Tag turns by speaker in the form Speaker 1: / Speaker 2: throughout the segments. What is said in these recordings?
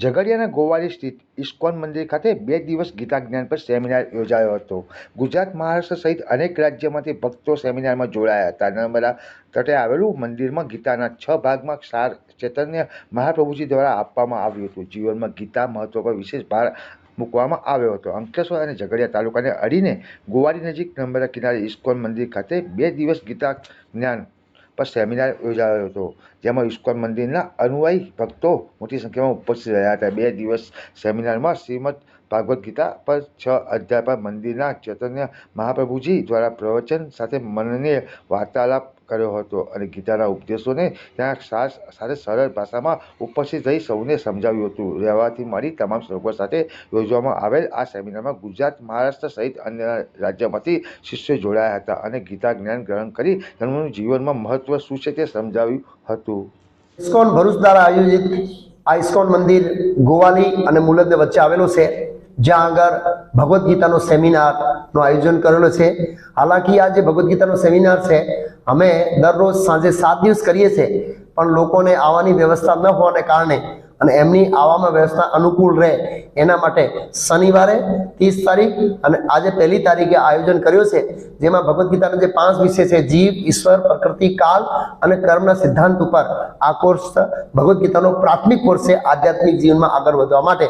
Speaker 1: ઝઘડિયાના ગોવાલી સ્થિત ઇસ્કોન મંદિર ખાતે 2 દિવસ ગીતા જ્ઞાન પર સેમિનાર યોજાયો હતો। ગુજરાત, મહારાષ્ટ્ર સહિત અનેક રાજ્યમાંથી ભક્તો સેમિનારમાં જોડાયા હતા। નર્મદા તટે આવેલું મંદિરમાં ગીતાના 6 ભાગમાં સાર ચૈતન્ય મહાપ્રભુજી દ્વારા આપવામાં આવ્યું હતું। જીવનમાં ગીતા મહત્વ પર વિશેષ ભાર મૂકવામાં આવ્યો હતો। અંકલેશ્વર અને ઝઘડિયા તાલુકાને અડીને ગોવાલી નજીક નર્મદા કિનારે ઇસ્કોન મંદિર ખાતે 2 દિવસ ગીતા જ્ઞાન पर सेमिनार योजायो હતો, જેમાં ઇસ્કોન મંદિરના અનુયાયી ભક્તો મોટી સંખ્યામાં ઉપસ્થિત રહ્યા હતા। 2 દિવસ સેમિનારમાં શ્રીમદ ભાગવત ગીતા પર 6 અધ્યાય પર મંદિરના ચૈતન્ય મહાપ્રભુજી દ્વારા પ્રવચન સાથે મનનીય વાર્તાલાપ કર્યો હતો અને ગીતાના ઉપદેશોને ત્યાં સાથે સરળ ભાષામાં ઉપસ્થિત રહી સૌને સમજાવ્યું હતું। રહેવાથી મળી તમામ શ્લોકો સાથે યોજવામાં આવેલ આ સેમિનારમાં ગુજરાત, મહારાષ્ટ્ર સહિત અન્ય રાજ્યોમાંથી શિષ્યો જોડાયા હતા અને ગીતા જ્ઞાન ગ્રહણ કરી તેમનું જીવનમાં મહત્વ શું છે તે સમજાવ્યું હતું।
Speaker 2: ઇસ્કોન ભરૂચ દ્વારા આયોજિત આ ઇસ્કોન મંદિર ગોવાલી અને મુલદ વચ્ચે આવેલું છે, જ્યાં આગળ ભગવદ્ ગીતાનો સેમિનારનું આયોજન કરેલું છે। હાલાકી આ જે ભગવદ્ ગીતાનો સેમિનાર છે અમે દરરોજ સાંજે 7 દિવસ કરીએ છીએ, પણ લોકોને આવવાની વ્યવસ્થા ન હોવાને કારણે અને એમની આવવામાં વ્યવસ્થા અનુકૂળ રહે એના માટે શનિવારે 30 તારીખ અને આજે 1 તારીખે આયોજન કર્યું છે, જેમાં ભગવદ્ ગીતાના જે 5 વિષય છે જીવ, ઈશ્વર, પ્રકૃતિ, કાલ અને કર્મના સિદ્ધાંત ઉપર આ કોર્સ ભગવદ્ ગીતાનો પ્રાથમિક કોર્સ છે આધ્યાત્મિક જીવનમાં આગળ વધવા માટે।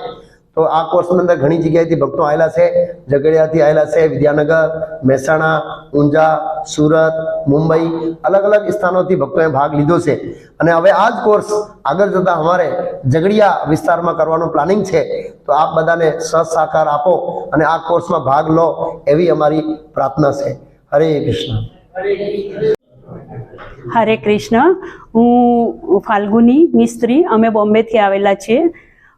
Speaker 2: તો આ કોર્સની અંદર ઘણી જગ્યાએથી ભક્તો આવેલા છે, ઝઘડિયાથી આવેલા છે, વિદ્યાનગર, મહેસાણા, ઊંઝા, સુરત, મુંબઈ, અલગ અલગ સ્થાનોથી ભક્તોએ ભાગ લીધો છે અને હવે આ જ કોર્સ આગળ જતા અમારે ઝઘડિયા વિસ્તારમાં કરવાનું પ્લાનિંગ છે। તો આપ બધાને સહકાર આપો અને આ કોર્સમાં ભાગ લો એવી અમારી પ્રાર્થના છે। હરે કૃષ્ણ।
Speaker 3: હરે કૃષ્ણ। હું ફાલ્ગુની મિસ્ત્રી, અમે બોમ્બેથી આવેલા છીએ।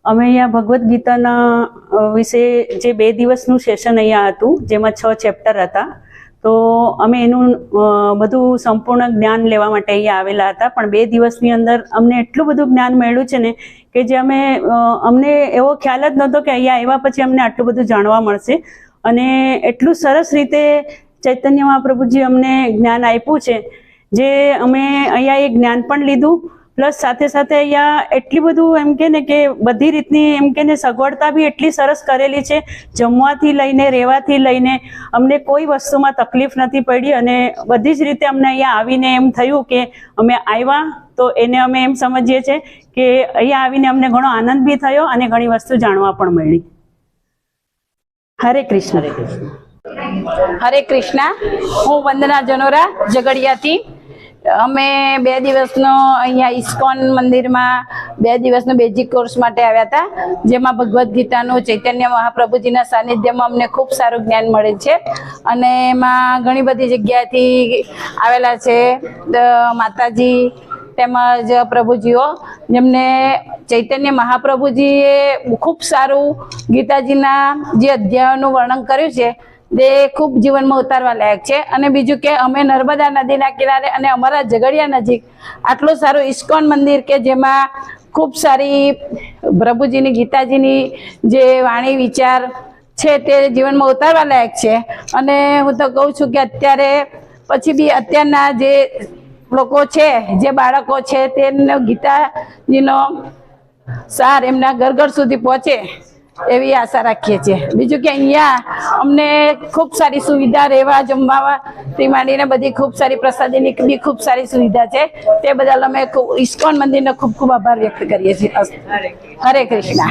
Speaker 3: અમે અહીંયા ભગવદ્ ગીતાના વિશે જે 2 દિવસનું સેશન અહીંયા હતું, જેમાં 6 ચેપ્ટર હતા, તો અમે એનું બધું સંપૂર્ણ જ્ઞાન લેવા માટે અહીંયા આવેલા હતા। પણ 2 દિવસની અંદર અમને એટલું બધું જ્ઞાન મળ્યું છે ને કે જે અમને એવો ખ્યાલ જ નહોતો કે અહીંયા આવ્યા પછી અમને આટલું બધું જાણવા મળશે અને એટલું સરસ રીતે ચૈતન્ય મહાપ્રભુજી અમને જ્ઞાન આપ્યું છે, જે અમે અહીંયા એ જ્ઞાન પણ લીધું, પ્લસ સાથે સાથે અહીંયા એટલી બધું એમ કે ને કે બધી રીતની એમ કે ને સગવડતા બી એટલી સરસ કરેલી છે, જમવાથી લઈને રહેવાથી લઈને અમને કોઈ વસ્તુમાં તકલીફ નથી પડી અને બધી જ રીતે અમને અહીંયા આવીને એમ થયું કે અમે આવ્યા તો એને અમે એમ સમજીએ છીએ કે અહીંયા આવીને અમને ઘણો આનંદ બી થયો અને ઘણી વસ્તુ જાણવા પણ મળી। હરે કૃષ્ણ।
Speaker 4: હરે કૃષ્ણ। હું વંદના જનોરા, ઝઘડિયાથી। અમે 2 દિવસનો અહીંયા ઇસ્કોન મંદિરમાં 2 દિવસનો બેઝિક કોર્સ માટે આવ્યા હતા, જેમાં ભગવદ્ ગીતાનું ચૈતન્ય મહાપ્રભુજીના સાનિધ્યમાં અમને ખૂબ સારું જ્ઞાન મળે છે અને એમાં ઘણી બધી જગ્યાએથી આવેલા છે માતાજી તેમજ પ્રભુજીઓ, જેમને ચૈતન્ય મહાપ્રભુજીએ ખૂબ સારું ગીતાજીના જે અધ્યાયોનું વર્ણન કર્યું છે તે ખૂબ જીવનમાં ઉતારવા લાયક છે। અને બીજું કે અમે નર્મદા નદીના કિનારે અને અમારા ઝઘડિયા નજીક આટલું સારું ઇસ્કોન મંદિર કે જેમાં ખૂબ સારી પ્રભુજીની ગીતાજીની જે વાણી વિચાર છે તે જીવનમાં ઉતારવા લાયક છે। અને હું તો કહું છું કે અત્યારે પછી બી અત્યારના જે લોકો છે, જે બાળકો છે, તેને ગીતાજીનો સાર એમના ઘર ઘર સુધી પહોંચે એવી આશા રાખીએ છીએ। બીજું કે અહીંયા અમને ખૂબ સારી સુવિધા, રહેવા જમવાથી માંડીને બધી ખૂબ સારી પ્રસાદીની બી ખૂબ સારી સુવિધા છે, તે બદલ અમે ઇસ્કોન મંદિરનો ખૂબ ખૂબ આભાર વ્યક્ત કરીએ છીએ। હરે કૃષ્ણ।